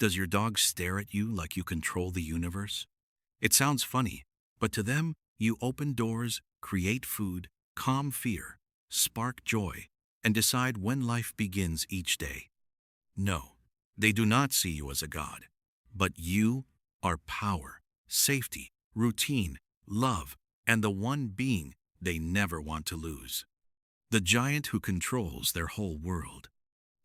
Does your dog stare at you like you control the universe? It sounds funny, but to them, you open doors, create food, calm fear, spark joy, and decide when life begins each day. No, they do not see you as a god, but you are power, safety, routine, love, and the one being they never want to lose. The giant who controls their whole world.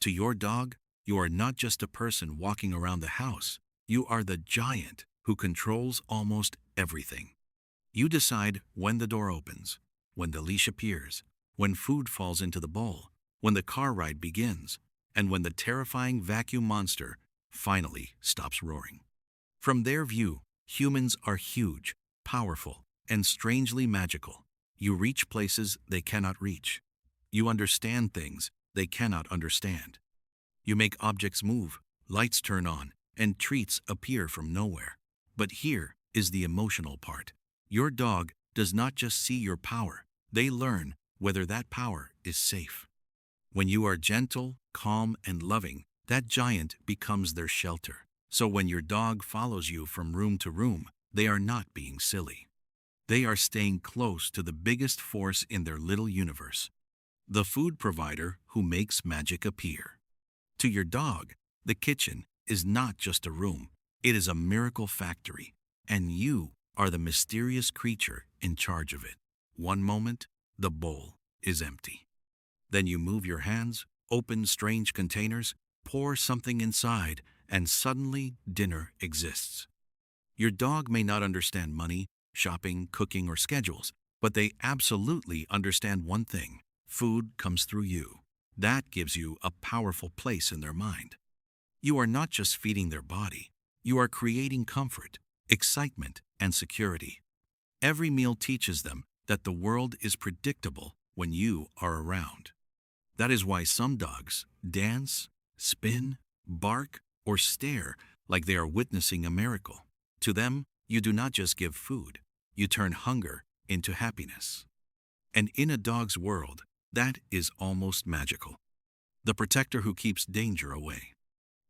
To your dog, you are not just a person walking around the house. You are the giant who controls almost everything. You decide when the door opens, when the leash appears, when food falls into the bowl, when the car ride begins, and when the terrifying vacuum monster finally stops roaring. From their view, humans are huge, powerful, and strangely magical. You reach places they cannot reach. You understand things they cannot understand. You make objects move, lights turn on, and treats appear from nowhere. But here is the emotional part. Your dog does not just see your power, they learn whether that power is safe. When you are gentle, calm, and loving, that giant becomes their shelter. So when your dog follows you from room to room, they are not being silly. They are staying close to the biggest force in their little universe, the food provider who makes magic appear. To your dog, the kitchen is not just a room, it is a miracle factory, and you are the mysterious creature in charge of it. One moment, the bowl is empty. Then you move your hands, open strange containers, pour something inside, and suddenly dinner exists. Your dog may not understand money, shopping, cooking, or schedules, but they absolutely understand one thing: food comes through you. That gives you a powerful place in their mind. You are not just feeding their body, you are creating comfort, excitement, and security. Every meal teaches them that the world is predictable when you are around. That is why some dogs dance, spin, bark, or stare like they are witnessing a miracle. To them, you do not just give food, you turn hunger into happiness. And in a dog's world, that is almost magical. The protector who keeps danger away.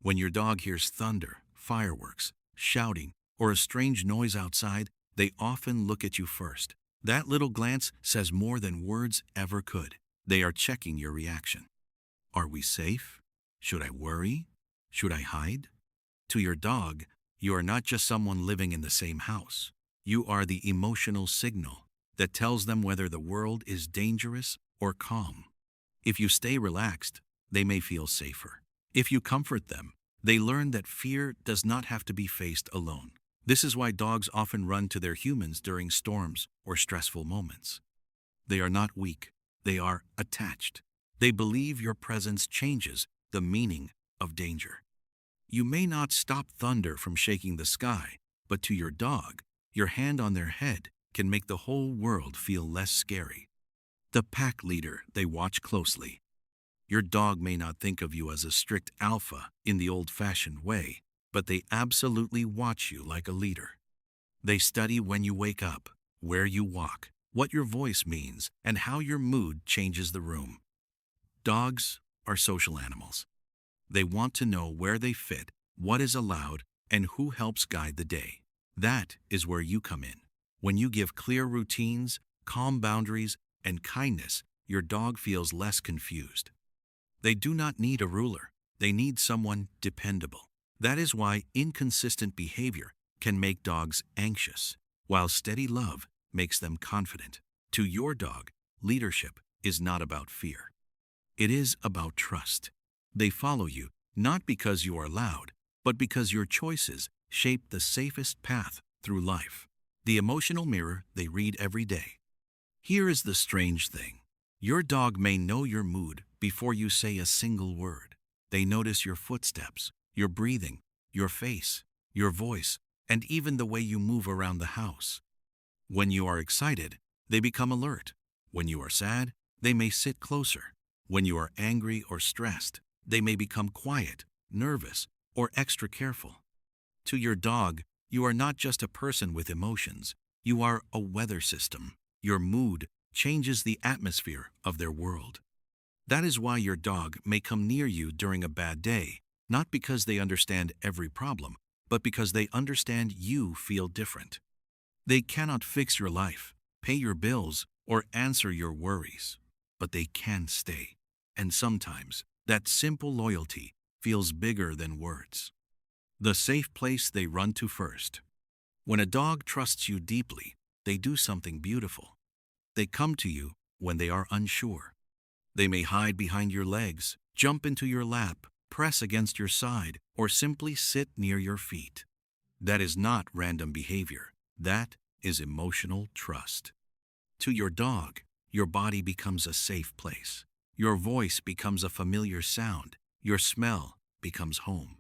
When your dog hears thunder, fireworks, shouting, or a strange noise outside, they often look at you first. That little glance says more than words ever could. They are checking your reaction. Are we safe? Should I worry? Should I hide? To your dog, you are not just someone living in the same house. You are the emotional signal that tells them whether the world is dangerous or calm. If you stay relaxed, they may feel safer. If you comfort them, they learn that fear does not have to be faced alone. This is why dogs often run to their humans during storms or stressful moments. They are not weak, they are attached. They believe your presence changes the meaning of danger. You may not stop thunder from shaking the sky, but to your dog, your hand on their head can make the whole world feel less scary. The pack leader they watch closely. Your dog may not think of you as a strict alpha in the old-fashioned way, but they absolutely watch you like a leader. They study when you wake up, where you walk, what your voice means, and how your mood changes the room. Dogs are social animals. They want to know where they fit, what is allowed, and who helps guide the day. That is where you come in. When you give clear routines, calm boundaries, and kindness, your dog feels less confused. They do not need a ruler. They need someone dependable. That is why inconsistent behavior can make dogs anxious, while steady love makes them confident. To your dog, leadership is not about fear. It is about trust. They follow you not because you are loud, but because your choices shape the safest path through life. The emotional mirror they read every day. Here is the strange thing. Your dog may know your mood before you say a single word. They notice your footsteps, your breathing, your face, your voice, and even the way you move around the house. When you are excited, they become alert. When you are sad, they may sit closer. When you are angry or stressed, they may become quiet, nervous, or extra careful. To your dog, you are not just a person with emotions. You are a weather system. Your mood changes the atmosphere of their world. That is why your dog may come near you during a bad day, not because they understand every problem, but because they understand you feel different. They cannot fix your life, pay your bills, or answer your worries, but they can stay. And sometimes, that simple loyalty feels bigger than words. The safe place they run to first. When a dog trusts you deeply, they do something beautiful. They come to you when they are unsure. They may hide behind your legs, jump into your lap, press against your side, or simply sit near your feet. That is not random behavior. That is emotional trust. To your dog, your body becomes a safe place. Your voice becomes a familiar sound. Your smell becomes home.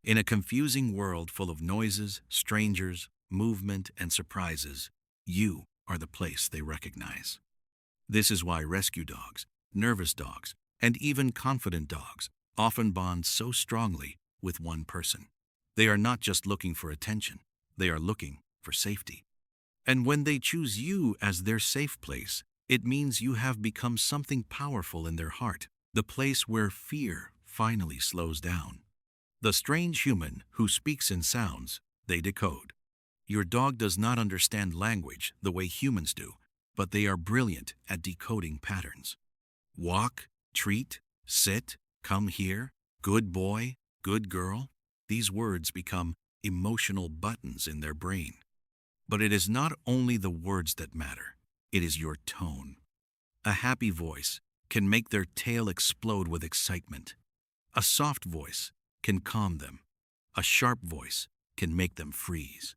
In a confusing world full of noises, strangers, movement, and surprises, you are the place they recognize. This is why rescue dogs, nervous dogs, and even confident dogs often bond so strongly with one person. They are not just looking for attention, they are looking for safety. And when they choose you as their safe place, it means you have become something powerful in their heart, the place where fear finally slows down. The strange human who speaks in sounds they decode. Your dog does not understand language the way humans do, but they are brilliant at decoding patterns. Walk, treat, sit, come here, good boy, good girl. These words become emotional buttons in their brain. But it is not only the words that matter, it is your tone. A happy voice can make their tail explode with excitement. A soft voice can calm them. A sharp voice can make them freeze.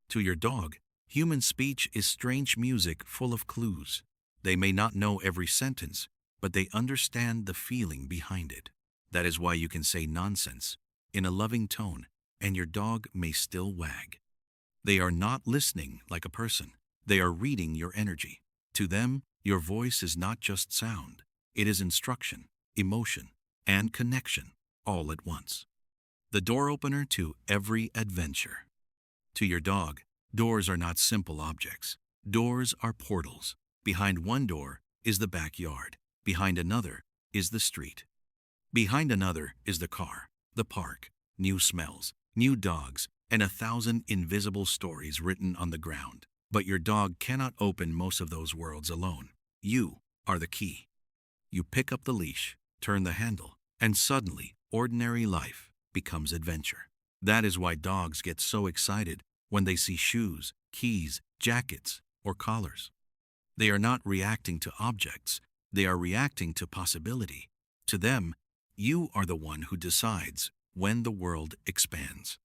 To your dog, human speech is strange music full of clues. They may not know every sentence, but they understand the feeling behind it. That is why you can say nonsense in a loving tone, and your dog may still wag. They are not listening like a person. They are reading your energy. To them, your voice is not just sound. It is instruction, emotion, and connection all at once. The door opener to every adventure. To your dog, doors are not simple objects. Doors are portals. Behind one door is the backyard. Behind another is the street. Behind another is the car, the park, new smells, new dogs, and 1,000 invisible stories written on the ground. But your dog cannot open most of those worlds alone. You are the key. You pick up the leash, turn the handle, and suddenly, ordinary life becomes adventure. That is why dogs get so excited when they see shoes, keys, jackets, or collars. They are not reacting to objects, they are reacting to possibility. To them, you are the one who decides when the world expands.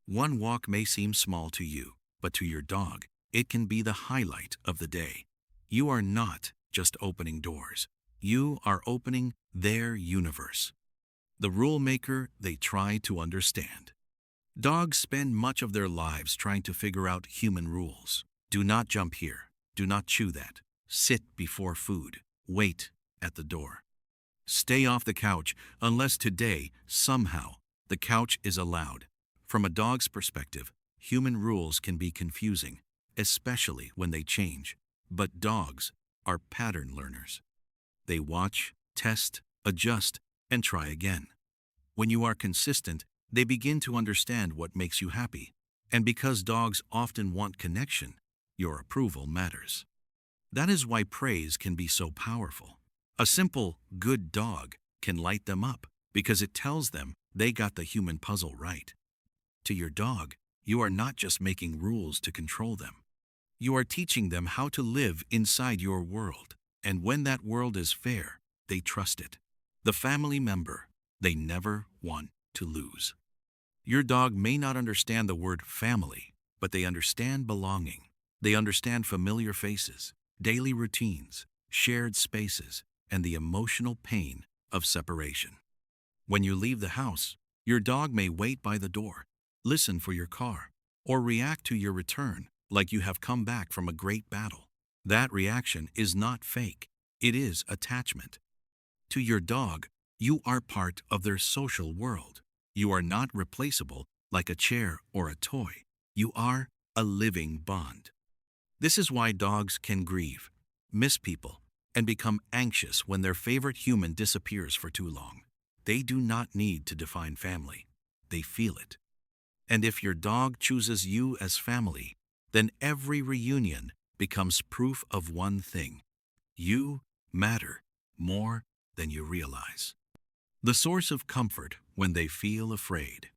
One walk may seem small to you, but to your dog, it can be the highlight of the day. You are not just opening doors. You are opening their universe. The rule maker they try to understand. Dogs spend much of their lives trying to figure out human rules. Do not jump here. Do not chew that. Sit before food. Wait at the door. Stay off the couch unless today, somehow, the couch is allowed. From a dog's perspective, human rules can be confusing, especially when they change. But dogs are pattern learners. They watch, test, adjust, and try again. When you are consistent, they begin to understand what makes you happy. And because dogs often want connection, your approval matters. That is why praise can be so powerful. A simple, good dog can light them up because it tells them they got the human puzzle right. To your dog, you are not just making rules to control them. You are teaching them how to live inside your world. And when that world is fair, they trust it. The family member they never want to lose. Your dog may not understand the word family, but they understand belonging. They understand familiar faces, daily routines, shared spaces, and the emotional pain of separation. When you leave the house, your dog may wait by the door, listen for your car, or react to your return like you have come back from a great battle. That reaction is not fake. It is attachment. To your dog, you are part of their social world. You are not replaceable like a chair or a toy. You are a living bond. This is why dogs can grieve, miss people, and become anxious when their favorite human disappears for too long. They do not need to define family. They feel it. And if your dog chooses you as family, then every reunion becomes proof of one thing: you matter more than you realize. The source of comfort when they feel afraid.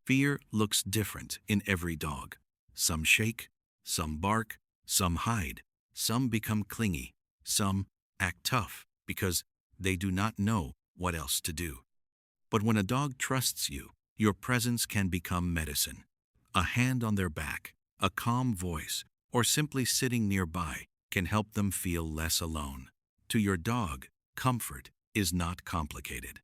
Fear looks different in every dog. Some shake, some bark, some hide, some become clingy, some act tough because they do not know what else to do. But when a dog trusts you, your presence can become medicine. A hand on their back, a calm voice, or simply sitting nearby can help them feel less alone. To your dog, comfort is not complicated.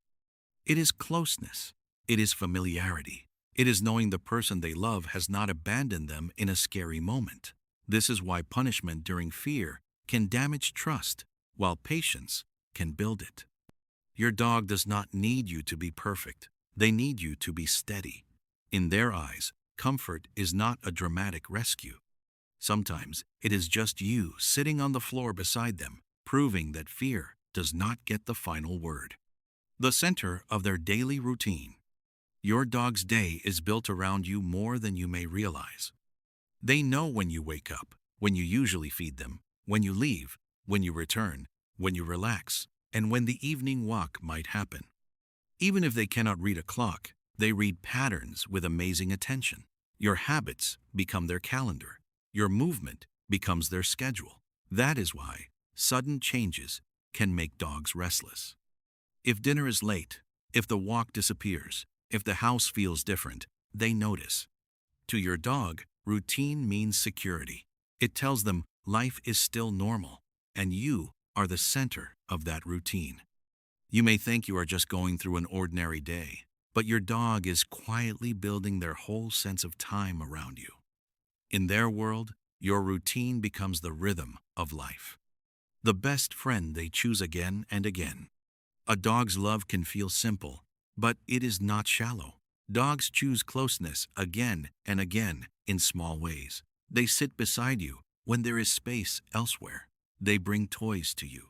It is closeness. It is familiarity. It is knowing the person they love has not abandoned them in a scary moment. This is why punishment during fear can damage trust, while patience can build it. Your dog does not need you to be perfect. They need you to be steady. In their eyes, comfort is not a dramatic rescue. Sometimes it is just you sitting on the floor beside them, proving that fear does not get the final word. The center of their daily routine. Your dog's day is built around you more than you may realize. They know when you wake up, when you usually feed them, when you leave, when you return, when you relax, and when the evening walk might happen. Even if they cannot read a clock, they read patterns with amazing attention. Your habits become their calendar. Your movement becomes their schedule. That is why sudden changes can make dogs restless. If dinner is late, if the walk disappears, if the house feels different, they notice. To your dog, routine means security. It tells them life is still normal, and you are the center of that routine. You may think you are just going through an ordinary day, but your dog is quietly building their whole sense of time around you. In their world, your routine becomes the rhythm of life. The best friend they choose again and again. A dog's love can feel simple, but it is not shallow. Dogs choose closeness again and again in small ways. They sit beside you when there is space elsewhere. They bring toys to you.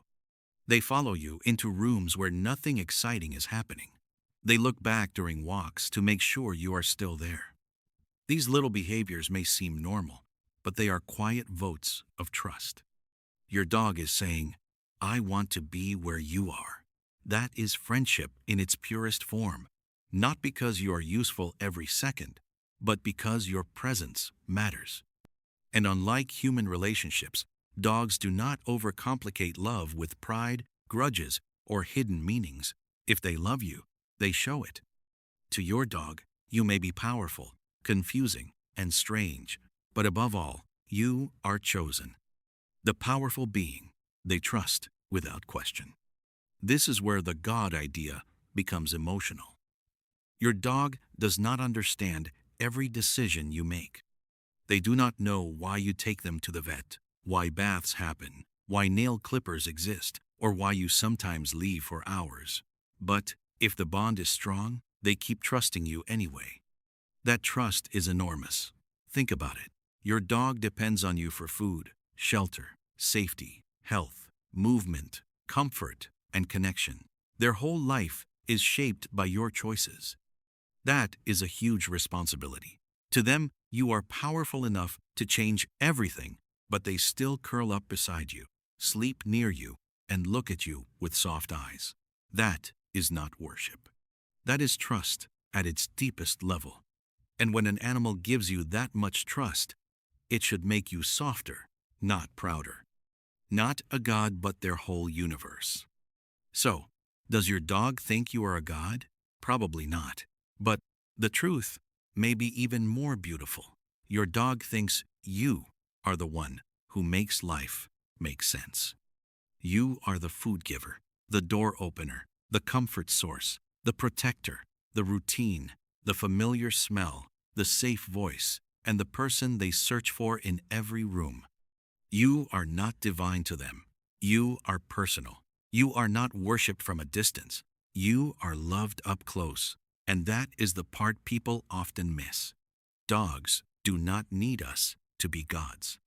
They follow you into rooms where nothing exciting is happening. They look back during walks to make sure you are still there. These little behaviors may seem normal, but they are quiet votes of trust. Your dog is saying, "I want to be where you are." That is friendship in its purest form, not because you are useful every second, but because your presence matters. And unlike human relationships, dogs do not overcomplicate love with pride, grudges, or hidden meanings. If they love you, they show it. To your dog, you may be powerful, confusing, and strange, but above all, you are chosen. The powerful being they trust without question. This is where the God idea becomes emotional. Your dog does not understand every decision you make. They do not know why you take them to the vet, why baths happen, why nail clippers exist, or why you sometimes leave for hours. But if the bond is strong, they keep trusting you anyway. That trust is enormous. Think about it. Your dog depends on you for food, shelter, safety, health, movement, comfort, and connection. Their whole life is shaped by your choices. That is a huge responsibility. To them, you are powerful enough to change everything, but they still curl up beside you, sleep near you, and look at you with soft eyes. That is not worship. That is trust at its deepest level. And when an animal gives you that much trust, it should make you softer, not prouder. Not a god, but their whole universe. So, does your dog think you are a god? Probably not. But the truth may be even more beautiful. Your dog thinks you are the one who makes life make sense. You are the food giver, the door opener, the comfort source, the protector, the routine, the familiar smell, the safe voice, and the person they search for in every room. You are not divine to them. You are personal. You are not worshipped from a distance. You are loved up close. And that is the part people often miss. Dogs do not need us to be gods.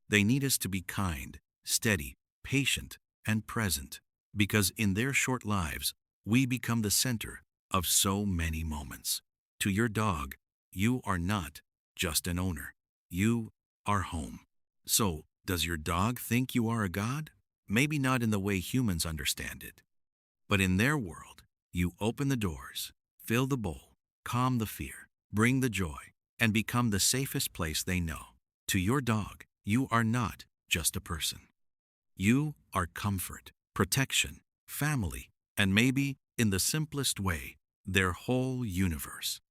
They need us to be kind, steady, patient, and present, because in their short lives, We become the center of so many moments. To your dog, you are not just an owner. You are home. So, does your dog think you are a god? Maybe not in the way humans understand it, but in their world, you open the doors, fill the bowl, calm the fear, bring the joy, and become the safest place they know. To your dog, you are not just a person. You are comfort, protection, family, and maybe, in the simplest way, their whole universe.